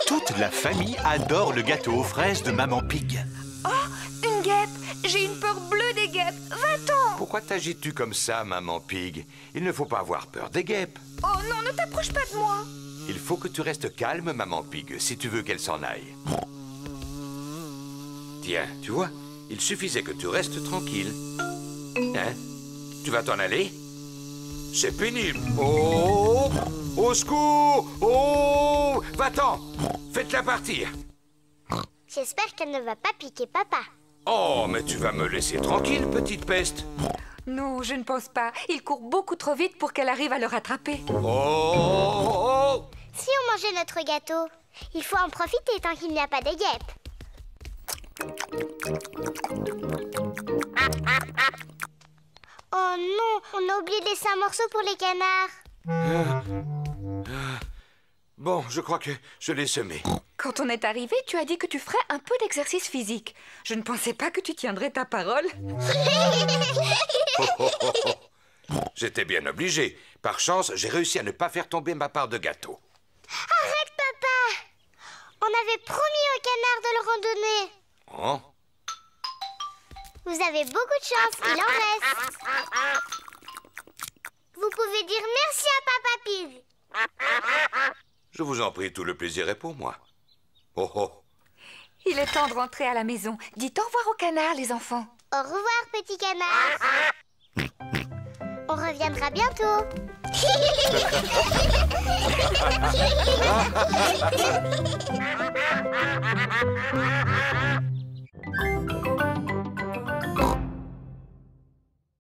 Toute la famille adore le gâteau aux fraises de Maman Pig. Oh, une guêpe! J'ai une peur bleue des guêpes. Va-t'en! Pourquoi t'agites-tu comme ça, Maman Pig? Il ne faut pas avoir peur des guêpes. Oh non, ne t'approche pas de moi! Il faut que tu restes calme, Maman Pig, si tu veux qu'elle s'en aille. Tiens, tu vois, Il suffisait que tu restes tranquille. Hein? Tu vas t'en aller? C'est pénible. Oh! Au secours! Oh! Va-t'en! Faites-la partir. J'espère qu'elle ne va pas piquer papa. Oh, mais tu vas me laisser tranquille, petite peste. Non, je ne pense pas. Il court beaucoup trop vite pour qu'elle arrive à le rattraper. Oh! Si on mangeait notre gâteau, il faut en profiter tant qu'il n'y a pas de guêpes. Oh non, on a oublié de laisser un morceau pour les canards. Bon, je crois que je l'ai semé. Quand on est arrivé, tu as dit que tu ferais un peu d'exercice physique. Je ne pensais pas que tu tiendrais ta parole. J'étais bien obligé. Par chance, j'ai réussi à ne pas faire tomber ma part de gâteau. Arrête, papa! On avait promis aux canards de le randonner. Oh? Vous avez beaucoup de chance, il en reste. Vous pouvez dire merci à Papa Pig. Je vous en prie, tout le plaisir est pour moi. Oh oh! Il est temps de rentrer à la maison. Dites au revoir aux canards, les enfants. Au revoir, petit canard. On reviendra bientôt.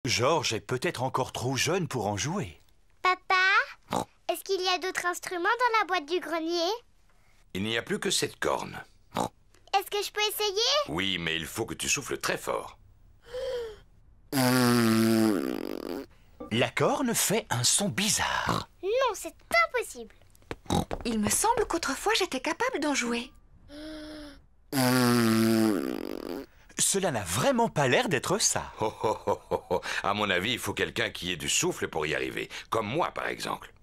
Georges est peut-être encore trop jeune pour en jouer. Papa, est-ce qu'il y a d'autres instruments dans la boîte du grenier? Il n'y a plus que cette corne. Est-ce que je peux essayer? Oui, mais il faut que tu souffles très fort. La corne fait un son bizarre. Non, c'est impossible. Il me semble qu'autrefois j'étais capable d'en jouer. Cela n'a vraiment pas l'air d'être ça. Oh, oh, oh, oh, oh. À mon avis, il faut quelqu'un qui ait du souffle pour y arriver. Comme moi, par exemple.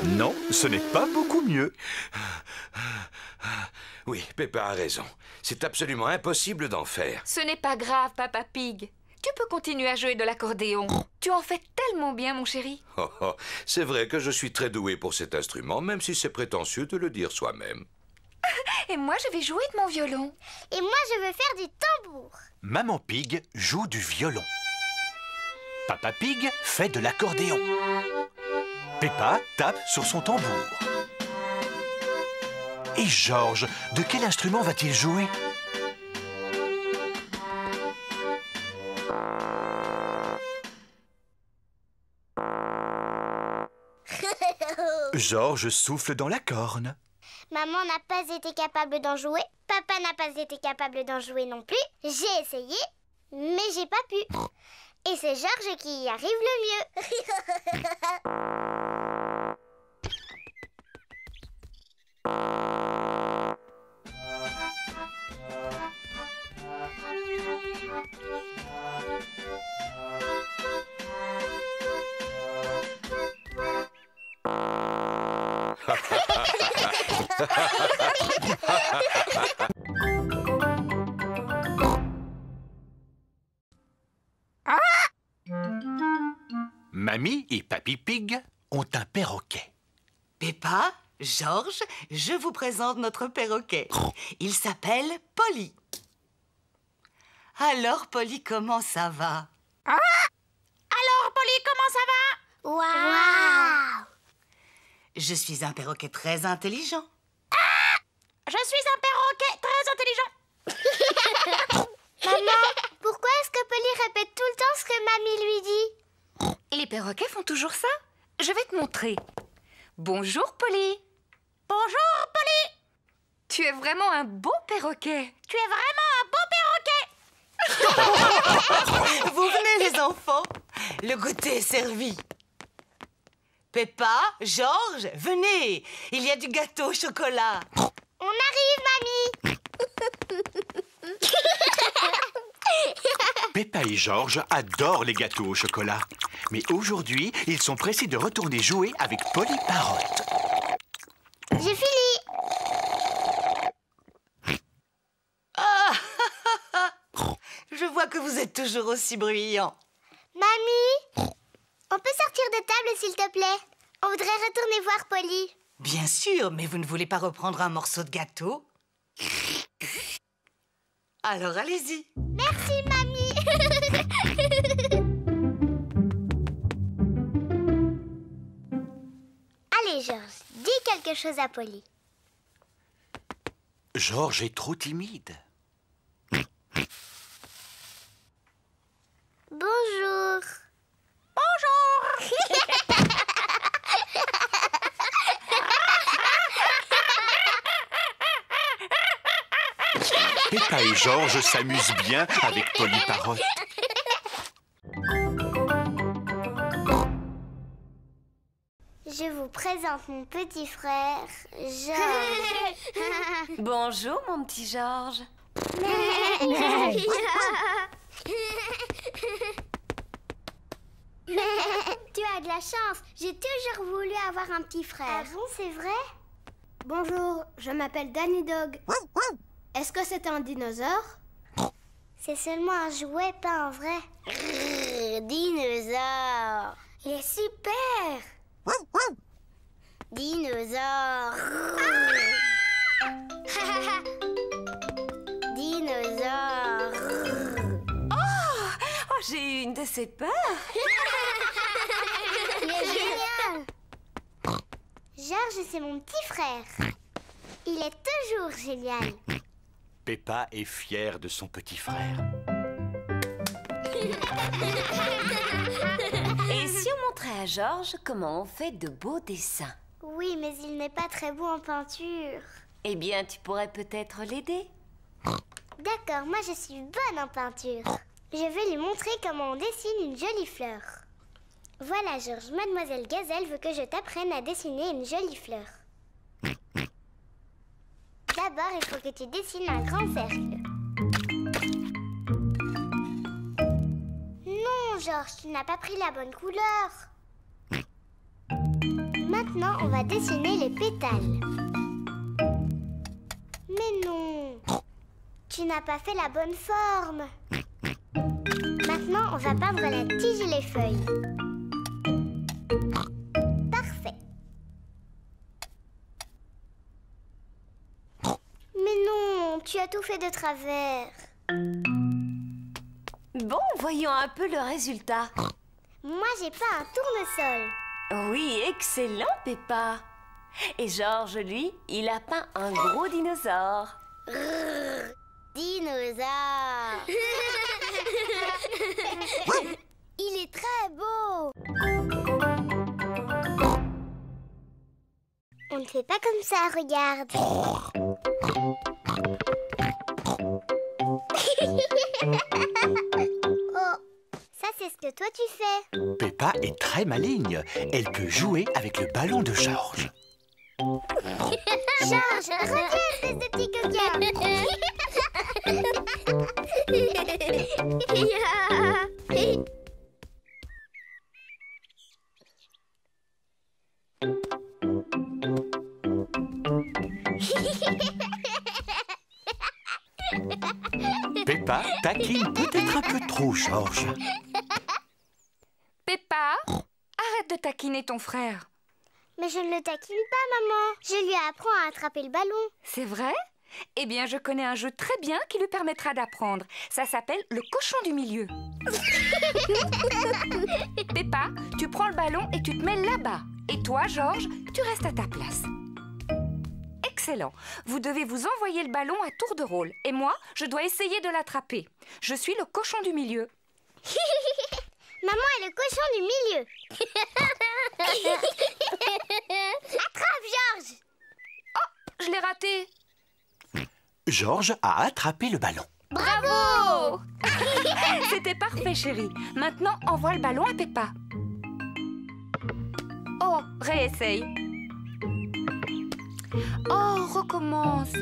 Non, ce n'est pas beaucoup mieux. Oui, Peppa a raison. C'est absolument impossible d'en faire. Ce n'est pas grave, Papa Pig. Tu peux continuer à jouer de l'accordéon. Tu en fais tellement bien, mon chéri. Oh, oh. C'est vrai que je suis très doué pour cet instrument, même si c'est prétentieux de le dire soi-même. Et moi, je vais jouer de mon violon. Et moi, je veux faire du tambour. Maman Pig joue du violon. Papa Pig fait de l'accordéon. Peppa tape sur son tambour. Et Georges, de quel instrument va-t-il jouer? Georges souffle dans la corne. Maman n'a pas été capable d'en jouer. Papa n'a pas été capable d'en jouer non plus. J'ai essayé, mais j'ai pas pu. Et c'est Georges qui y arrive le mieux. Mamie et Papy Pig ont un perroquet. Peppa, Georges, je vous présente notre perroquet. Il s'appelle Polly. Alors, Polly, comment ça va? Alors, Polly, comment ça va? Waouh! Je suis un perroquet très intelligent. Je suis un perroquet très intelligent. Maman, pourquoi est-ce que Polly répète tout le temps ce que Mamie lui dit? Les perroquets font toujours ça? Je vais te montrer. Bonjour, Polly. Bonjour, Polly. Tu es vraiment un beau perroquet. Tu es vraiment un beau perroquet. Vous venez, les enfants. Le goûter est servi. Peppa, Georges, venez. Il y a du gâteau au chocolat. On arrive, Mamie. Peppa et Georges adorent les gâteaux au chocolat. Mais aujourd'hui, ils sont pressés de retourner jouer avec Polly Parotte. J'ai fini. Ah, je vois que vous êtes toujours aussi bruyants. Mamie, on peut sortir de table, s'il te plaît? On voudrait retourner voir Polly. Bien sûr, mais vous ne voulez pas reprendre un morceau de gâteau? Alors allez-y. Merci, mamie. Allez, Georges, dis quelque chose à Polly. Georges est trop timide. Bonjour. Bonjour. Peppa et Georges s'amusent bien avec Polly Parotte. Je vous présente mon petit frère, Georges. Bonjour, mon petit Georges. Tu as de la chance. J'ai toujours voulu avoir un petit frère. Ah bon, c'est vrai? Bonjour, je m'appelle Danny Dog. Est-ce que c'est un dinosaure? C'est seulement un jouet, pas un vrai. Dinosaure. Il est super. Dinosaure. Dinosaure. Oh, j'ai eu une de ces peurs. Il est génial. Georges, c'est mon petit frère. Il est toujours génial. Peppa est fière de son petit frère. Et si on montrait à Georges comment on fait de beaux dessins? Oui, mais il n'est pas très beau en peinture. Eh bien, tu pourrais peut-être l'aider. D'accord, moi je suis bonne en peinture. Je vais lui montrer comment on dessine une jolie fleur. Voilà, Georges, Mademoiselle Gazelle veut que je t'apprenne à dessiner une jolie fleur. D'abord, il faut que tu dessines un grand cercle. Non, Georges, tu n'as pas pris la bonne couleur. Maintenant, on va dessiner les pétales. Mais non, tu n'as pas fait la bonne forme. Maintenant, on va peindre la tige et les feuilles. Parfait. Mais non, tu as tout fait de travers. Bon, voyons un peu le résultat. Moi, j'ai pas un tournesol. Oui, excellent, Peppa. Et Georges, lui, il a peint un gros dinosaure. Dinosaure. Il est très beau. On ne fait pas comme ça, regarde. Oh, ça c'est ce que toi tu fais. Peppa est très maligne. Elle peut jouer avec le ballon de Georges. Georges, reviens, espèce de petit coquin. Peppa taquine peut-être un peu trop Georges. Peppa, arrête de taquiner ton frère. Mais je ne le taquine pas, maman. Je lui apprends à attraper le ballon. C'est vrai? Eh bien, je connais un jeu très bien qui lui permettra d'apprendre. Ça s'appelle le cochon du milieu. Peppa, tu prends le ballon et tu te mets là-bas. Et toi, Georges, tu restes à ta place. Excellent. Vous devez vous envoyer le ballon à tour de rôle. Et moi, je dois essayer de l'attraper. Je suis le cochon du milieu. Maman est le cochon du milieu. Attrape, Georges. Oh, je l'ai raté. Georges a attrapé le ballon. Bravo. C'était parfait, chérie. Maintenant, envoie le ballon à Peppa. Oh, réessaye. Oh, recommence.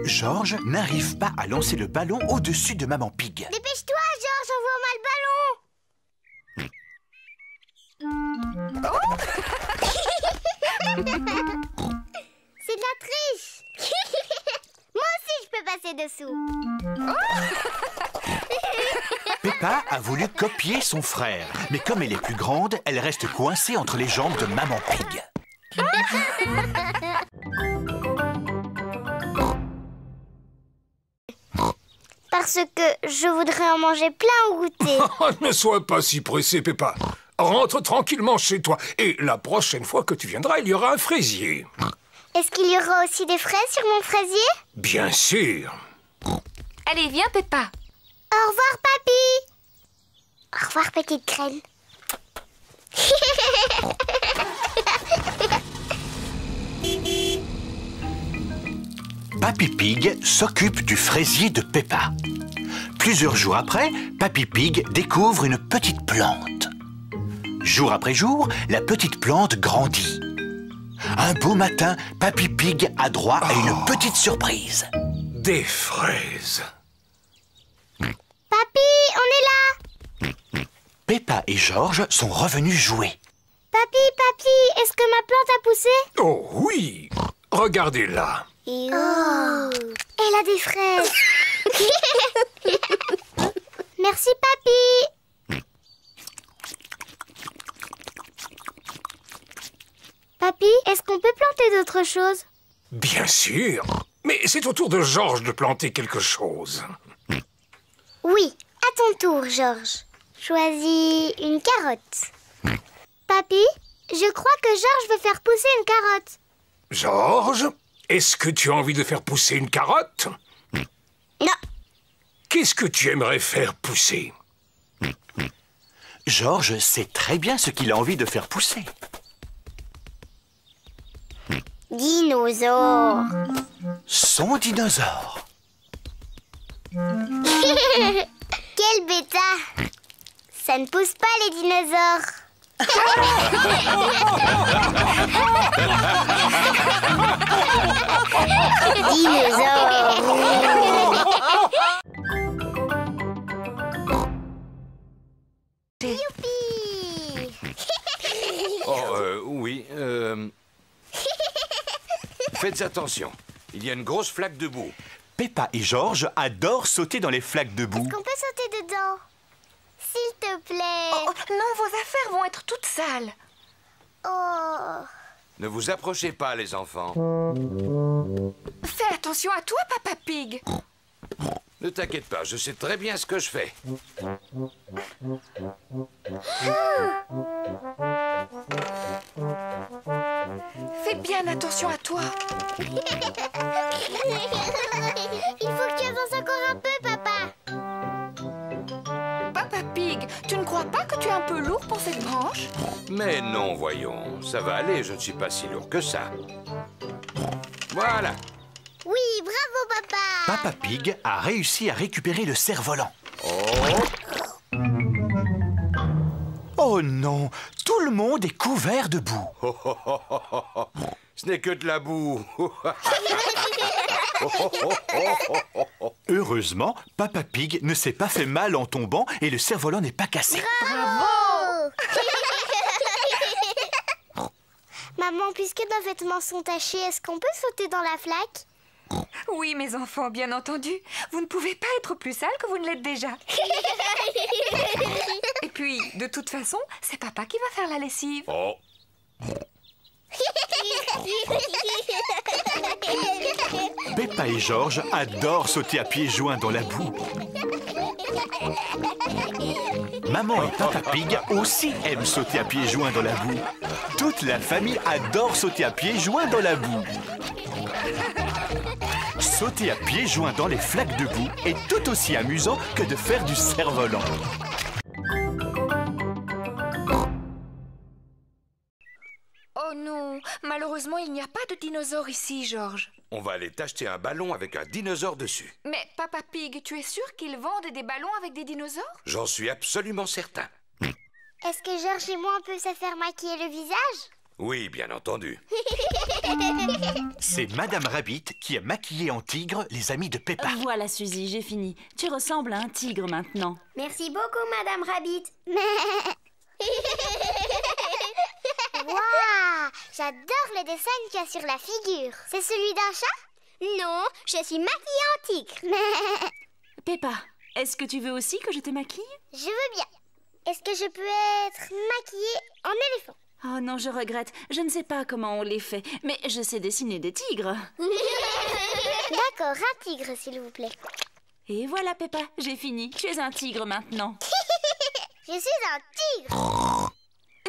Georges n'arrive pas à lancer le ballon au-dessus de Maman Pig. Dépêche-toi, Georges, envoie-moi le ballon. Oh. C'est de la triche. Moi aussi, je peux passer dessous. Peppa a voulu copier son frère, mais comme elle est plus grande, elle reste coincée entre les jambes de Maman Pig. Parce que je voudrais en manger plein au goûter. Ne sois pas si pressée, Peppa. Rentre tranquillement chez toi. Et la prochaine fois que tu viendras, il y aura un fraisier. Est-ce qu'il y aura aussi des fraises sur mon fraisier? Bien sûr. Allez, viens, Peppa. Au revoir, papy. Au revoir, petite graine. Papy Pig s'occupe du fraisier de Peppa. Plusieurs jours après, Papy Pig découvre une petite plante. Jour après jour, la petite plante grandit. Un beau matin, Papy Pig a droit à une petite surprise. Des fraises. Papy, on est là. Peppa et George sont revenus jouer. Papy, est-ce que ma plante a poussé? Oh oui. Regardez-la. Oh, elle a des fraises. Merci, papy. Papy, est-ce qu'on peut planter d'autres choses? Bien sûr. Mais c'est au tour de George de planter quelque chose. Oui, à ton tour, George. Choisis une carotte. Papy, je crois que George veut faire pousser une carotte. George, est-ce que tu as envie de faire pousser une carotte? Non. Qu'est-ce que tu aimerais faire pousser? George sait très bien ce qu'il a envie de faire pousser. Dinosaure. Son dinosaure. Quel bêta. Ça ne pousse pas les dinosaures. Youpi. Oh, oui, Faites attention, il y a une grosse flaque de boue. Peppa et George adorent sauter dans les flaques de boue. Est-ce qu'on peut sauter dedans? S'il te plaît. Oh, non, vos affaires vont être toutes sales. Oh. Ne vous approchez pas, les enfants. Fais attention à toi, Papa Pig. Ne t'inquiète pas, je sais très bien ce que je fais. Fais bien attention à toi. Il faut que tu avances encore un peu, papa. Papa Pig, tu ne crois pas que tu es un peu lourd pour cette branche? Mais non, voyons, ça va aller, je ne suis pas si lourd que ça. Voilà. Oui, bravo, papa. Papa Pig a réussi à récupérer le cerf-volant. Oh non, tout le monde est couvert de boue. Ce n'est que de la boue. Heureusement, Papa Pig ne s'est pas fait mal en tombant et le cerf-volant n'est pas cassé. Bravo. Maman, puisque nos vêtements sont tachés, est-ce qu'on peut sauter dans la flaque? Oui, mes enfants, bien entendu. Vous ne pouvez pas être plus sales que vous ne l'êtes déjà. Et puis, de toute façon, c'est papa qui va faire la lessive. Oh. Peppa et George adorent sauter à pieds joints dans la boue. Maman et Papa Pig aussi aiment sauter à pieds joints dans la boue. Toute la famille adore sauter à pieds joints dans la boue. Sauter à pieds joints dans les flaques de boue est tout aussi amusant que de faire du cerf-volant. Oh non, malheureusement, il n'y a pas de dinosaure ici, George. On va aller t'acheter un ballon avec un dinosaure dessus. Mais Papa Pig, tu es sûr qu'ils vendent des ballons avec des dinosaures? J'en suis absolument certain. Est-ce que George et moi, on peut se faire maquiller le visage? Oui, bien entendu. C'est Madame Rabbit qui a maquillé en tigre les amis de Peppa. Voilà, Suzy, j'ai fini. Tu ressembles à un tigre maintenant. Merci beaucoup, Madame Rabbit. Waouh, j'adore le dessin qu'il y a sur la figure. C'est celui d'un chat? Non, je suis maquillée en tigre. Peppa, est-ce que tu veux aussi que je te maquille? Je veux bien. Est-ce que je peux être maquillée en éléphant? Oh non, je regrette. Je ne sais pas comment on les fait, mais je sais dessiner des tigres. D'accord, un tigre, s'il vous plaît. Et voilà, Peppa, j'ai fini. Tu es un tigre maintenant. Je suis un tigre.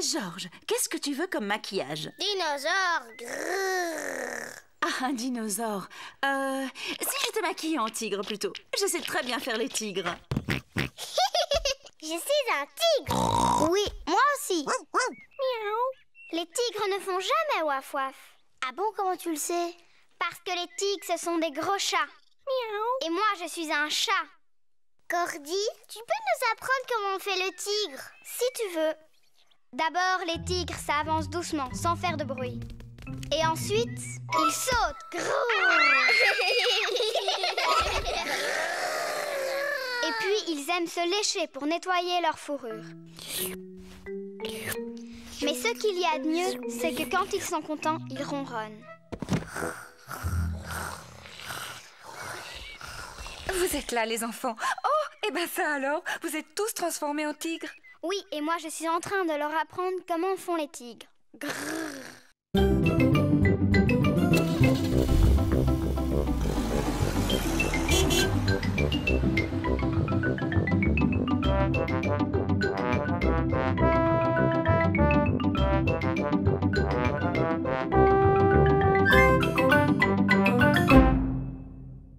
Georges, qu'est-ce que tu veux comme maquillage? Dinosaure. Grrr. Ah, un dinosaure. Si je te maquille en tigre plutôt. Je sais très bien faire les tigres. Je suis un tigre. Oui, moi aussi. Miaou. Les tigres ne font jamais waf waf. Ah bon, comment tu le sais? Parce que les tigres, ce sont des gros chats. Miaou. Et moi, je suis un chat. Cordy, tu peux nous apprendre comment on fait le tigre? Si tu veux. D'abord, les tigres, ça avance doucement, sans faire de bruit. Et ensuite, ils sautent. Et puis, ils aiment se lécher pour nettoyer leur fourrure. Mais ce qu'il y a de mieux, c'est que quand ils sont contents, ils ronronnent. Vous êtes là, les enfants. Oh, et ben ça alors, vous êtes tous transformés en tigres. Oui, et moi je suis en train de leur apprendre comment font les tigres. Grrr.